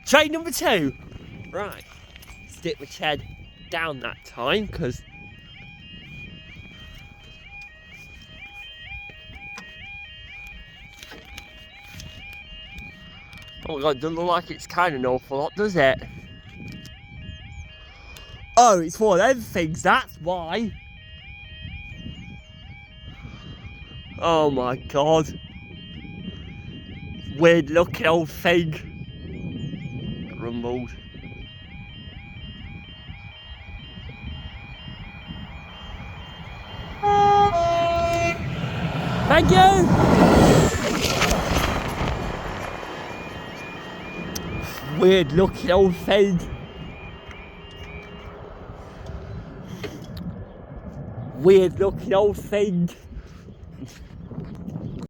Train number 2. Right. Stick my head down that time, because oh my god, it doesn't look like it's kind of an awful lot, does it? Oh, it's one of them things, that's why. Oh my god. Weird looking old thing. Rumbled. Thank you! Weird looking old thing. Weird looking old thing.